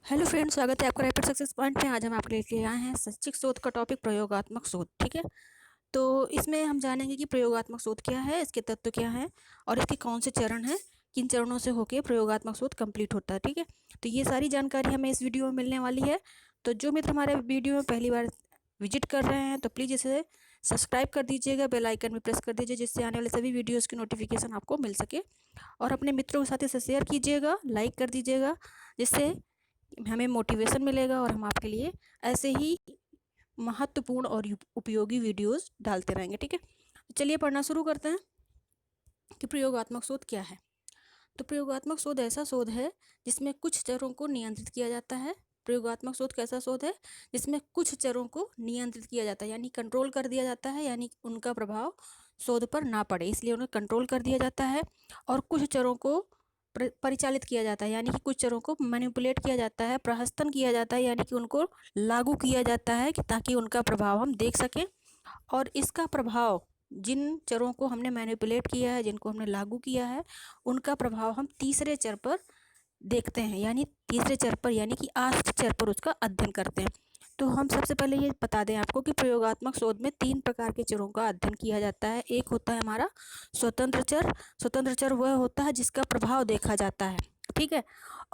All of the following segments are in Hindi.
हेलो फ्रेंड्स, स्वागत है आपका रैपिड सक्सेस पॉइंट में। आज हम आपके लेके आए हैं शैक्षिक शोध का टॉपिक प्रयोगात्मक शोध। ठीक है, तो इसमें हम जानेंगे कि प्रयोगात्मक शोध क्या है, इसके तत्व क्या हैं और इसके कौन से चरण हैं, किन चरणों से होकर प्रयोगात्मक शोध कंप्लीट होता है। ठीक है, तो ये सारी जानकारी हमें इस वीडियो में मिलने वाली है। तो जो मित्र हमारे वीडियो में पहली बार विजिट कर रहे हैं तो प्लीज़ इसे सब्सक्राइब कर दीजिएगा, बेल आइकन भी प्रेस कर दीजिए, जिससे आने वाले सभी वीडियोज़ की नोटिफिकेशन आपको मिल सके। और अपने मित्रों के साथ इसे शेयर कीजिएगा, लाइक कर दीजिएगा, जिससे हमें मोटिवेशन मिलेगा और हम आपके लिए ऐसे ही महत्वपूर्ण और उपयोगी वीडियोस डालते रहेंगे। ठीक है, तो चलिए पढ़ना शुरू करते हैं कि प्रयोगात्मक शोध क्या है। तो प्रयोगात्मक शोध ऐसा शोध है जिसमें कुछ चरों को नियंत्रित किया जाता है। प्रयोगात्मक शोध कैसा शोध है जिसमें कुछ चरों को नियंत्रित किया जाता है, यानी कंट्रोल कर दिया जाता है, यानी उनका प्रभाव शोध पर ना पड़े, इसलिए उन्हें कंट्रोल कर दिया जाता है। और कुछ चरों को परिचालित किया जाता है, यानी कि कुछ चरों को मैनिपुलेट किया जाता है, प्रहस्तन किया जाता है, यानी कि उनको लागू किया जाता है कि ताकि उनका प्रभाव हम देख सकें। और इसका प्रभाव जिन चरों को हमने मैनिपुलेट किया है, जिनको हमने लागू किया है, उनका प्रभाव हम तीसरे चर पर देखते हैं, यानी तीसरे चर पर यानी कि आश्रित चर पर उसका अध्ययन करते हैं। तो हम सबसे पहले ये बता दें आपको कि प्रयोगात्मक शोध में 3 प्रकार के चरों का अध्ययन किया जाता है। एक होता है हमारा स्वतंत्र चर। स्वतंत्र चर वह होता है जिसका प्रभाव देखा जाता है, ठीक है।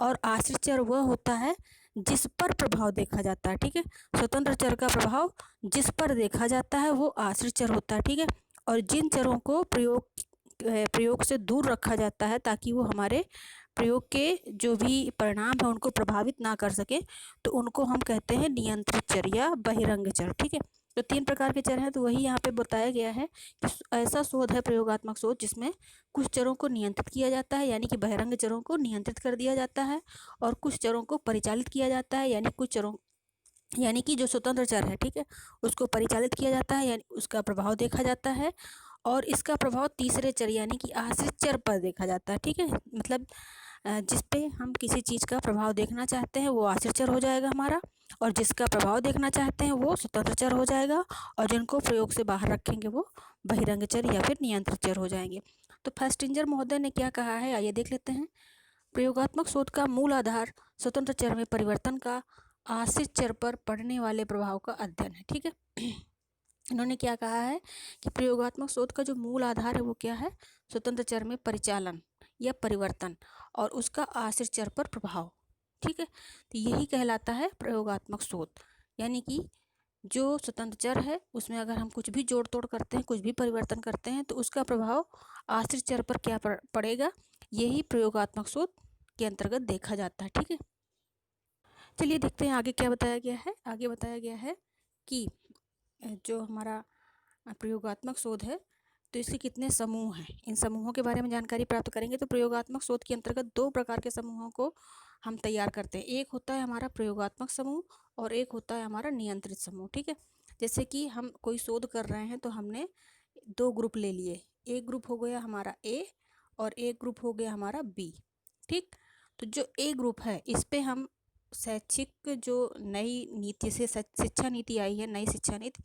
और आश्रित चर वह होता है जिस पर प्रभाव देखा जाता है, ठीक है। स्वतंत्र चर का प्रभाव जिस पर देखा जाता है वो आश्रित चर होता है, ठीक है। और जिन चरों को प्रयोग से दूर रखा जाता है ताकि वो हमारे प्रयोग के जो भी परिणाम है उनको प्रभावित ना कर सके, तो उनको हम कहते हैं नियंत्रित चर या बहिरंग चर, ठीक है। तो 3 प्रकार के चर हैं, तो वही यहाँ पे बताया गया है कि ऐसा शोध है प्रयोगात्मक शोध जिसमें कुछ चरों को नियंत्रित किया जाता है, यानी कि बहिरंग चरों को नियंत्रित कर दिया जाता है, और कुछ चरों को परिचालित किया जाता है, यानी कुछ चरों यानी कि जो स्वतंत्र चर है, ठीक है, उसको परिचालित किया जाता है, यानी उसका प्रभाव देखा जाता है। और इसका प्रभाव तीसरे चर यानी कि आश्रित चर पर देखा जाता है, ठीक है। मतलब जिस पे हम किसी चीज़ का प्रभाव देखना चाहते हैं वो आश्रित चर हो जाएगा हमारा, और जिसका प्रभाव देखना चाहते हैं वो स्वतंत्र चर हो जाएगा, और जिनको प्रयोग से बाहर रखेंगे वो बहिरंग चर या फिर नियंत्रित चर हो जाएंगे। तो फेस्टिंजर महोदय ने क्या कहा है, आइए देख लेते हैं। प्रयोगात्मक शोध का मूल आधार स्वतंत्र चर में परिवर्तन का आश्रित चर पर पड़ने वाले प्रभाव का अध्ययन है, ठीक है। इन्होंने क्या कहा है कि प्रयोगात्मक शोध का जो मूल आधार है वो क्या है, स्वतंत्र चर में परिचालन या परिवर्तन और उसका आश्रित चर पर प्रभाव, ठीक है। तो यही कहलाता है प्रयोगात्मक शोध, यानी कि जो स्वतंत्र चर है उसमें अगर हम कुछ भी जोड़ तोड़ करते हैं, कुछ भी परिवर्तन करते हैं, तो उसका प्रभाव आश्रित चर पर क्या पड़ेगा, यही प्रयोगात्मक शोध के अंतर्गत देखा जाता है, ठीक है। चलिए देखते हैं आगे क्या बताया गया है। आगे बताया गया है कि जो हमारा प्रयोगात्मक शोध है तो इसके कितने समूह हैं, इन समूहों के बारे में जानकारी प्राप्त करेंगे। तो प्रयोगात्मक शोध के अंतर्गत 2 प्रकार के समूहों को हम तैयार करते हैं। एक होता है हमारा प्रयोगात्मक समूह और एक होता है हमारा नियंत्रित समूह, ठीक है। जैसे कि हम कोई शोध कर रहे हैं तो हमने 2 ग्रुप ले लिए, एक ग्रुप हो गया हमारा ए और एक ग्रुप हो गया हमारा बी, ठीक। तो जो ए ग्रुप है इस पे हम शैक्षिक जो नई नीति से शिक्षा नीति आई है, नई शिक्षा नीति,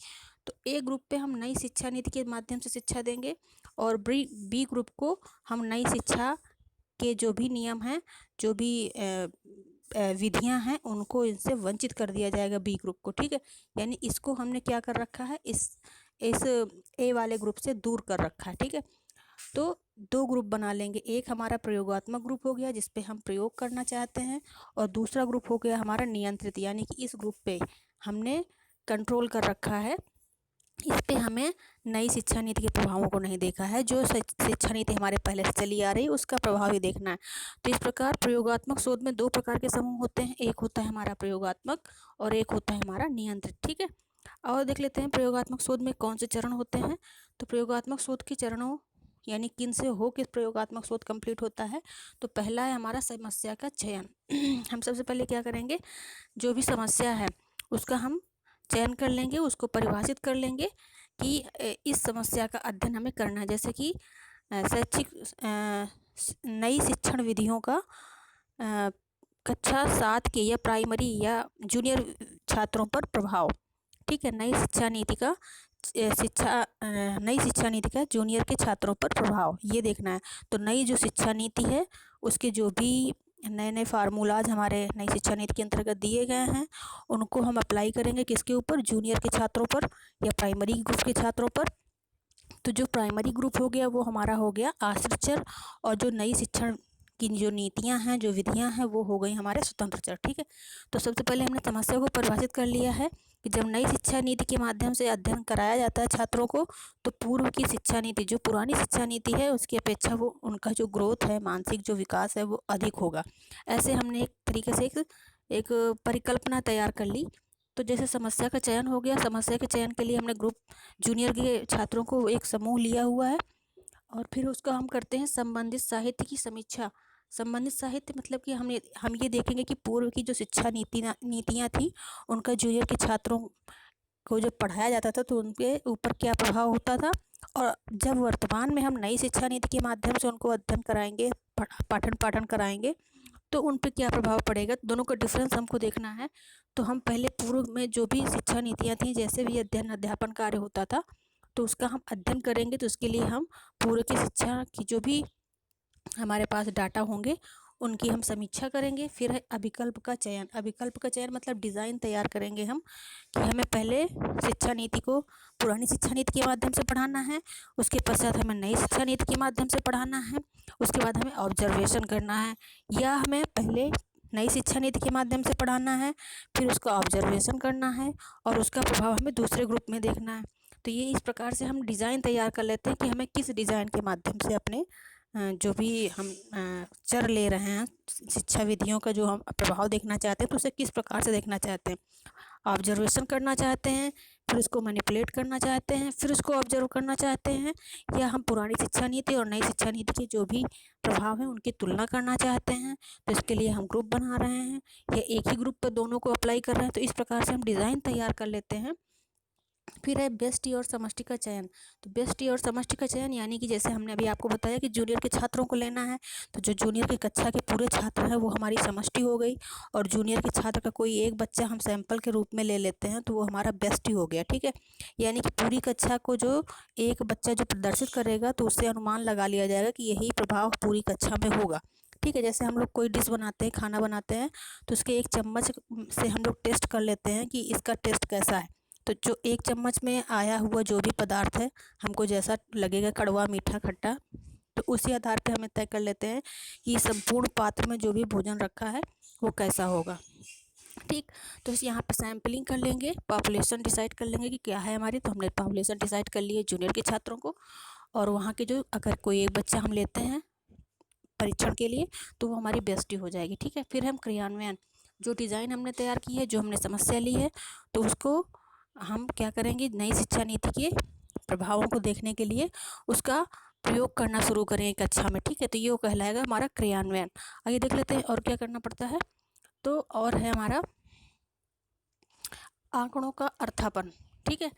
तो ए ग्रुप पे हम नई शिक्षा नीति के माध्यम से शिक्षा देंगे, और बी ग्रुप को हम नई शिक्षा के जो भी नियम हैं, जो भी विधियां हैं, उनको इनसे वंचित कर दिया जाएगा बी ग्रुप को, ठीक है। यानी इसको हमने क्या कर रखा है, इस ए वाले ग्रुप से दूर कर रखा है, ठीक है। तो 2 ग्रुप बना लेंगे, एक हमारा प्रयोगात्मक ग्रुप हो गया जिस पे हम प्रयोग करना चाहते हैं, और दूसरा ग्रुप हो गया हमारा नियंत्रित, यानी कि इस ग्रुप पे हमने कंट्रोल कर रखा है, इस पे हमें नई शिक्षा नीति के प्रभावों को नहीं देखा है, जो शिक्षा नीति हमारे पहले से चली आ रही उसका प्रभाव ही देखना है। तो इस प्रकार प्रयोगात्मक शोध में 2 प्रकार के समूह होते हैं, एक होता है हमारा प्रयोगात्मक और एक होता है हमारा नियंत्रित, ठीक है। और देख लेते हैं प्रयोगात्मक शोध में कौन से चरण होते हैं। तो प्रयोगात्मक शोध के चरणों यानी किन से हो के प्रयोगात्मक शोध कंप्लीट होता है। तो पहला है हमारा समस्या का चयन। हम सबसे पहले क्या करेंगे, जो भी समस्या है उसका हम चयन कर लेंगे, उसको परिभाषित कर लेंगे कि इस समस्या का अध्ययन हमें करना है। जैसे कि शैक्षिक नई शिक्षण विधियों का कक्षा 7 के या प्राइमरी या जूनियर छात्रों पर प्रभाव, ठीक है। नई शिक्षा नीति का जूनियर के छात्रों पर प्रभाव, ये देखना है। तो नई जो शिक्षा नीति है उसके जो भी नए नए फार्मूलाज हमारे नई शिक्षा नीति के अंतर्गत दिए गए हैं, उनको हम अप्लाई करेंगे किसके ऊपर, जूनियर के छात्रों पर या प्राइमरी ग्रुप के छात्रों पर। तो जो प्राइमरी ग्रुप हो गया वो हमारा हो गया आश्रित चर, और जो नई शिक्षण की जो नीतियां हैं, जो विधियां हैं, वो हो गई हमारे स्वतंत्र चर। ठीक है, तो सबसे पहले हमने समस्या को परिभाषित कर लिया है कि जब नई शिक्षा नीति के माध्यम से अध्ययन कराया जाता है छात्रों को, तो पूर्व की शिक्षा नीति, जो पुरानी शिक्षा नीति है, उसकी अपेक्षा वो उनका जो ग्रोथ है, मानसिक जो विकास है, वो अधिक होगा। ऐसे हमने एक तरीके से एक परिकल्पना तैयार कर ली। तो जैसे समस्या का चयन हो गया, समस्या के चयन के लिए हमने ग्रुप जूनियर के छात्रों को एक समूह लिया हुआ है, और फिर उसका हम करते हैं संबंधित साहित्य की समीक्षा। संबंधित साहित्य मतलब कि हम ये देखेंगे कि पूर्व की जो शिक्षा नीतियाँ थी, उनका जूनियर के छात्रों को जब पढ़ाया जाता था तो उनके ऊपर क्या प्रभाव होता था, और जब वर्तमान में हम नई शिक्षा नीति के माध्यम से उनको अध्ययन कराएंगे, पाठन कराएंगे, तो उन पर क्या प्रभाव पड़ेगा। दोनों का डिफरेंस हमको देखना है। तो हम पहले पूर्व में जो भी शिक्षा नीतियाँ थीं, जैसे भी अध्ययन अध्यापन कार्य होता था, तो उसका हम अध्ययन करेंगे। तो उसके लिए हम पूर्व की शिक्षा की जो भी हमारे पास डाटा होंगे, उनकी हम समीक्षा करेंगे। फिर है अभिकल्प का चयन। अभिकल्प का चयन मतलब डिज़ाइन तैयार करेंगे हम कि हमें पहले शिक्षा नीति को पुरानी शिक्षा नीति के माध्यम से पढ़ाना है, उसके पश्चात हमें नई शिक्षा नीति के माध्यम से पढ़ाना है, उसके बाद हमें ऑब्जर्वेशन करना है, या हमें पहले नई शिक्षा नीति के माध्यम से पढ़ाना है, फिर उसका ऑब्जर्वेशन करना है, और उसका प्रभाव हमें दूसरे ग्रुप में देखना है। तो ये इस प्रकार से हम डिज़ाइन तैयार कर लेते हैं कि हमें किस डिज़ाइन के माध्यम से अपने जो भी हम चर ले रहे हैं, शिक्षा विधियों का जो हम प्रभाव देखना चाहते हैं, तो उसे किस प्रकार से देखना चाहते हैं। ऑब्जर्वेशन करना चाहते हैं, फिर उसको मैनिपुलेट करना चाहते हैं, फिर उसको ऑब्जर्व करना चाहते हैं, या हम पुरानी शिक्षा नीति और नई शिक्षा नीति के जो भी प्रभाव हैं उनकी तुलना करना चाहते हैं। तो इसके लिए हम ग्रुप बना रहे हैं, या एक ही ग्रुप पर दोनों को अप्लाई कर रहे हैं। तो इस प्रकार से हम डिज़ाइन तैयार कर लेते हैं। फिर है व्यष्टि और समष्टि का चयन। तो व्यष्टि और समष्टि का चयन यानी कि जैसे हमने अभी आपको बताया कि जूनियर के छात्रों को लेना है, तो जो जूनियर की कक्षा के पूरे छात्र हैं वो हमारी समष्टि हो गई, और जूनियर के छात्र का कोई एक बच्चा हम सैंपल के रूप में ले लेते हैं, तो वो हमारा व्यष्टि हो गया। ठीक है, यानी कि पूरी कक्षा को जो एक बच्चा जो प्रदर्शित करेगा, तो उससे अनुमान लगा लिया जाएगा कि यही प्रभाव पूरी कक्षा में होगा। ठीक है, जैसे हम लोग कोई डिश बनाते हैं, खाना बनाते हैं, तो उसके एक चम्मच से हम लोग टेस्ट कर लेते हैं कि इसका टेस्ट कैसा है। तो जो एक चम्मच में आया हुआ जो भी पदार्थ है, हमको जैसा लगेगा, कड़वा, मीठा, खट्टा, तो उसी आधार पे हमें तय कर लेते हैं कि संपूर्ण पात्र में जो भी भोजन रखा है वो कैसा होगा। ठीक, तो यहाँ पर सैम्पलिंग कर लेंगे, पॉपुलेशन डिसाइड कर लेंगे कि क्या है हमारी। तो हमने पॉपुलेशन डिसाइड कर लिए जूनियर के छात्रों को, और वहाँ के जो अगर कोई एक बच्चा हम लेते हैं परीक्षण के लिए, तो वो हमारी बेस्टी हो जाएगी। ठीक है, फिर हम क्रियान्वयन, जो डिज़ाइन हमने तैयार की है, जो हमने समस्या ली है, तो उसको हम क्या करेंगे, नई शिक्षा नीति के प्रभावों को देखने के लिए उसका प्रयोग करना शुरू करेंगे कक्षा में। ठीक है, तो ये कहलाएगा हमारा क्रियान्वयन। आइए देख लेते हैं और क्या करना पड़ता है। तो और है हमारा आंकड़ों का अर्थापन। ठीक है,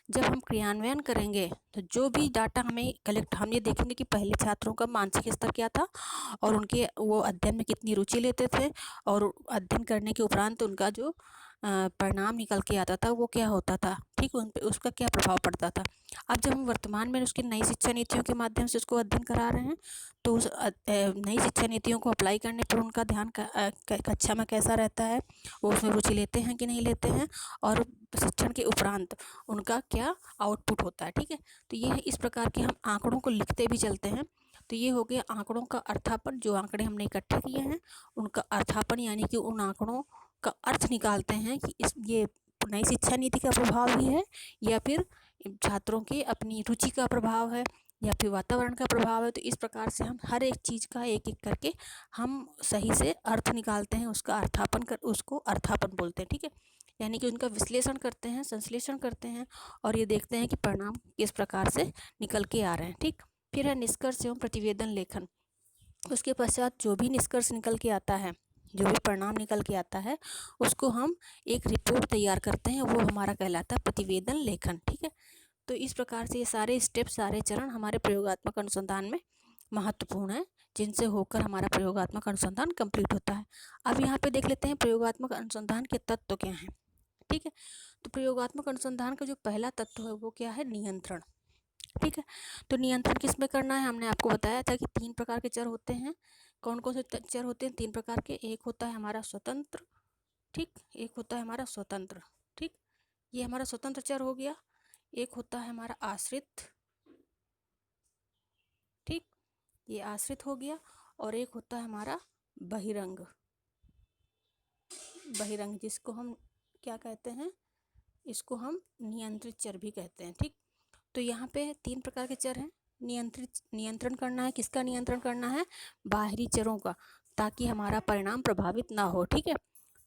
जब हम क्रियान्वयन करेंगे तो जो भी डाटा हमें कलेक्ट, हम ये देखेंगे कि पहले छात्रों का मानसिक स्तर क्या था, और उनके वो अध्ययन में कितनी रुचि लेते थे, और अध्ययन करने के उपरांत उनका जो परिणाम निकल के आता था वो क्या होता था। ठीक, उन पे उसका क्या प्रभाव पड़ता था। अब जब हम वर्तमान में उसकी नई शिक्षा नीतियों के माध्यम से उसको अध्ययन करा रहे हैं, तो उस नई शिक्षा नीतियों को अप्लाई करने पर उनका ध्यान कक्षा में कैसा रहता है, वो उसमें रुचि लेते हैं कि नहीं लेते हैं, और शिक्षण के उपरांत उनका क्या आउटपुट होता है। ठीक है, तो ये है, इस प्रकार के हम आंकड़ों को लिखते भी चलते हैं। तो ये हो गया आंकड़ों का अर्थापन। जो आंकड़े हमने इकट्ठे किए हैं उनका अर्थापन, यानी कि उन आंकड़ों का अर्थ निकालते हैं कि ये नई शिक्षा नीति का प्रभाव ही है, या फिर छात्रों की अपनी रुचि का प्रभाव है, या फिर वातावरण का प्रभाव है। तो इस प्रकार से हम हर एक चीज़ का एक एक करके हम सही से अर्थ निकालते हैं, उसका अर्थापन कर, उसको अर्थापन बोलते हैं। ठीक है, यानी कि उनका विश्लेषण करते हैं, संश्लेषण करते हैं, और ये देखते हैं कि परिणाम किस प्रकार से निकल के आ रहे हैं। ठीक, फिर है निष्कर्ष एवं प्रतिवेदन लेखन। उसके पश्चात जो भी निष्कर्ष निकल के आता है, जो भी परिणाम निकल के आता है, उसको हम एक रिपोर्ट तैयार करते हैं, वो हमारा कहलाता है प्रतिवेदन लेखन। ठीक है, तो इस प्रकार से ये सारे स्टेप, सारे चरण हमारे प्रयोगात्मक अनुसंधान में महत्वपूर्ण है, जिनसे होकर हमारा प्रयोगात्मक अनुसंधान कंप्लीट होता है। अब यहाँ पे देख लेते हैं प्रयोगात्मक अनुसंधान के तत्व क्या हैं। ठीक है, तो प्रयोगात्मक अनुसंधान का जो पहला तत्व है वो क्या है, नियंत्रण। ठीक है, तो नियंत्रण किस में करना है, हमने आपको बताया था कि 3 प्रकार के चर होते हैं, कौन कौन से चर होते हैं? 3 प्रकार के। एक होता है हमारा स्वतंत्र, ठीक, एक होता है हमारा स्वतंत्र, ठीक, ये हमारा स्वतंत्र चर हो गया। एक होता है हमारा आश्रित, ठीक, ये आश्रित हो गया। और एक होता है हमारा बहिरंग, बहिरंग जिसको हम क्या कहते हैं? इसको हम नियंत्रित चर भी कहते हैं, ठीक। तो यहाँ पे 3 प्रकार के चर हैं। नियंत्रण करना है, किसका नियंत्रण करना है? बाहरी चरों का, ताकि हमारा परिणाम प्रभावित ना हो, ठीक है।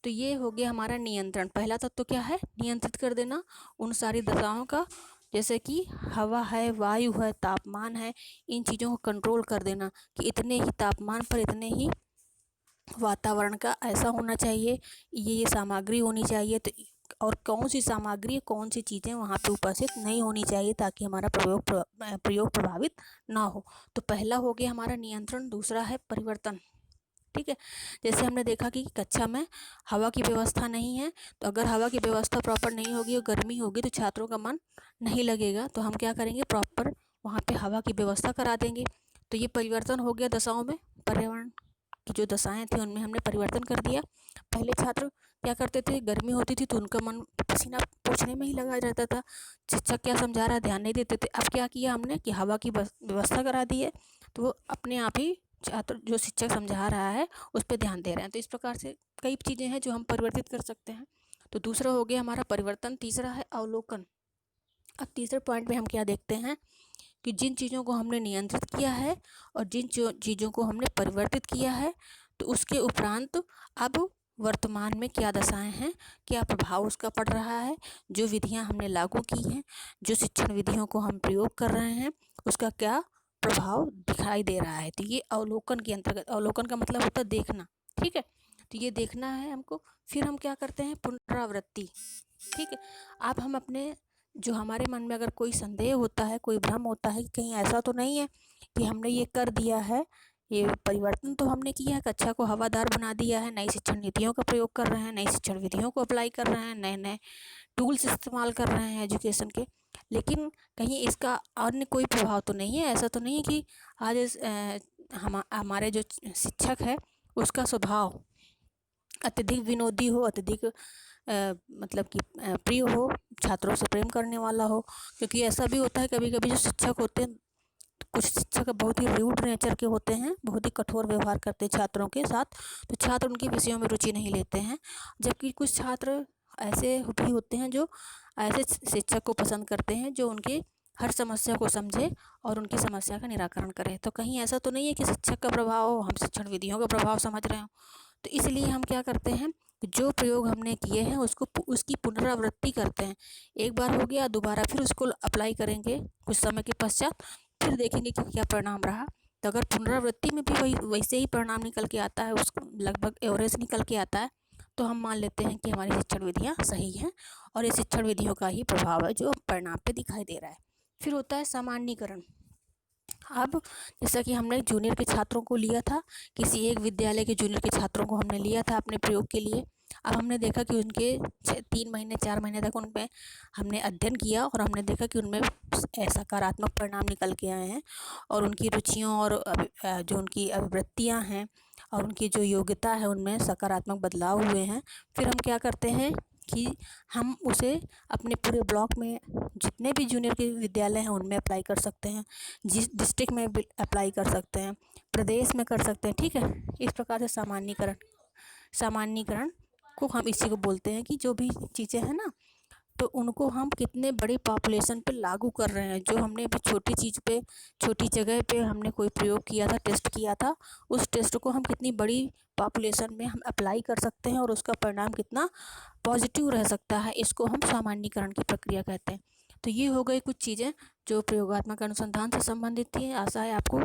तो ये हो गया हमारा नियंत्रण। पहला तत्व क्या है? नियंत्रित कर देना उन सारी दशाओं का, जैसे कि हवा है, वायु है, तापमान है, इन चीज़ों को कंट्रोल कर देना कि इतने ही तापमान पर इतने ही वातावरण का ऐसा होना चाहिए, ये सामग्री होनी चाहिए, तो और कौन सी सामग्री, कौन सी चीज़ें वहाँ पे उपस्थित नहीं होनी चाहिए ताकि हमारा प्रयोग प्रभावित ना हो। तो पहला हो गया हमारा नियंत्रण। दूसरा है परिवर्तन, ठीक है। जैसे हमने देखा कि कक्षा में हवा की व्यवस्था नहीं है, तो अगर हवा की व्यवस्था प्रॉपर नहीं होगी और गर्मी होगी तो छात्रों का मन नहीं लगेगा। तो हम क्या करेंगे? प्रॉपर वहाँ पे हवा की व्यवस्था करा देंगे। तो ये परिवर्तन हो गया दशाओं में। पर्यावरण की जो दशाएं थी उनमें हमने परिवर्तन कर दिया। पहले छात्र क्या करते थे? गर्मी होती थी तो उनका मन पसीना पोंछने में ही लगा रहता था, शिक्षक क्या समझा रहा है ध्यान नहीं देते थे। अब क्या किया हमने कि हवा की व्यवस्था करा दी है, तो वो अपने आप ही छात्र जो शिक्षक समझा रहा है उस पर ध्यान दे रहे हैं। तो इस प्रकार से कई चीज़ें हैं जो हम परिवर्तित कर सकते हैं। तो दूसरा हो गया हमारा परिवर्तन। तीसरा है अवलोकन। अब तीसरे पॉइंट में हम क्या देखते हैं कि जिन चीज़ों को हमने नियंत्रित किया है और जिन चीज़ों को हमने परिवर्तित किया है, तो उसके उपरांत अब वर्तमान में क्या दशाएं हैं, क्या प्रभाव उसका पड़ रहा है, जो विधियां हमने लागू की हैं, जो शिक्षण विधियों को हम प्रयोग कर रहे हैं, उसका क्या प्रभाव दिखाई दे रहा है। तो ये अवलोकन के अंतर्गत, अवलोकन का मतलब होता है देखना, ठीक है। तो ये देखना है हमको। फिर हम क्या करते हैं? पुनरावृत्ति, ठीक है। अब हम अपने जो हमारे मन में अगर कोई संदेह होता है, कोई भ्रम होता है कि कहीं ऐसा तो नहीं है कि हमने ये कर दिया है, ये परिवर्तन तो हमने किया है, कक्षा को हवादार बना दिया है, नई शिक्षण नीतियों का प्रयोग कर रहे हैं, नई शिक्षण विधियों को अप्लाई कर रहे हैं, नए नए टूल्स इस्तेमाल कर रहे हैं एजुकेशन के, लेकिन कहीं इसका अन्य कोई प्रभाव तो नहीं है। ऐसा तो नहीं है कि आज हमारे जो शिक्षक है उसका स्वभाव अत्यधिक विनोदी हो, अत्यधिक मतलब कि प्रिय हो, छात्रों से प्रेम करने वाला हो। क्योंकि ऐसा भी होता है कभी कभी जो शिक्षक होते हैं, कुछ शिक्षक बहुत ही रूड नेचर के होते हैं, बहुत ही कठोर व्यवहार करते हैं छात्रों के साथ, तो छात्र उनके विषयों में रुचि नहीं लेते हैं। जबकि कुछ छात्र ऐसे भी होते हैं जो ऐसे शिक्षक को पसंद करते हैं जो उनके हर समस्या को समझे और उनकी समस्या का निराकरण करे। तो कहीं ऐसा तो नहीं है कि शिक्षक का प्रभाव, हम शिक्षण विधियों का प्रभाव समझ रहे हो। तो इसलिए हम क्या करते हैं, जो प्रयोग हमने किए हैं उसकी पुनरावृत्ति करते हैं। एक बार हो गया, दोबारा फिर उसको अप्लाई करेंगे कुछ समय के पश्चात, फिर देखेंगे कि क्या परिणाम रहा। तो अगर पुनरावृत्ति में भी वैसे ही परिणाम निकल के आता है, उसको लगभग एवरेज निकल के आता है, तो हम मान लेते हैं कि हमारी शिक्षण विधियाँ सही हैं और ये शिक्षण विधियों का ही प्रभाव है जो परिणाम पे दिखाई दे रहा है। फिर होता है सामान्यीकरण। अब जैसा कि हमने जूनियर के छात्रों को लिया था, किसी एक विद्यालय के जूनियर के छात्रों को हमने लिया था अपने प्रयोग के लिए। अब हमने देखा कि उनके 3 महीने 4 महीने तक उनमें हमने अध्ययन किया और हमने देखा कि उनमें सकारात्मक परिणाम निकल के आए हैं और उनकी रुचियों और जो उनकी अभिवृत्तियाँ हैं और उनकी जो योग्यता है उनमें सकारात्मक बदलाव हुए हैं। फिर हम क्या करते हैं कि हम उसे अपने पूरे ब्लॉक में जितने भी जूनियर के विद्यालय हैं उनमें अप्लाई कर सकते हैं, जिस डिस्ट्रिक्ट में भी अप्लाई कर सकते हैं, प्रदेश में कर सकते हैं, ठीक है। इस प्रकार से सामान्यीकरण को हम इसी को बोलते हैं कि जो भी चीज़ें हैं ना, तो उनको हम कितने बड़ी पॉपुलेशन पे लागू कर रहे हैं। जो हमने अभी छोटी चीज़ पे, छोटी जगह पे हमने कोई प्रयोग किया था, टेस्ट किया था, उस टेस्ट को हम कितनी बड़ी पॉपुलेशन में हम अप्लाई कर सकते हैं और उसका परिणाम कितना पॉजिटिव रह सकता है, इसको हम सामान्यीकरण की प्रक्रिया कहते हैं। तो ये हो गई कुछ चीज़ें जो प्रयोगात्मक अनुसंधान से संबंधित थी। आशा है आपको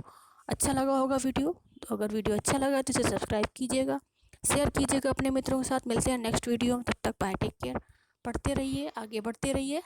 अच्छा लगा होगा वीडियो। तो अगर वीडियो अच्छा लगा तो इसे सब्सक्राइब कीजिएगा, शेयर कीजिएगा अपने मित्रों के साथ। मिलते हैं नेक्स्ट वीडियो में, तब तक बाय, टेक केयर। पढ़ते रहिए, आगे बढ़ते रहिए।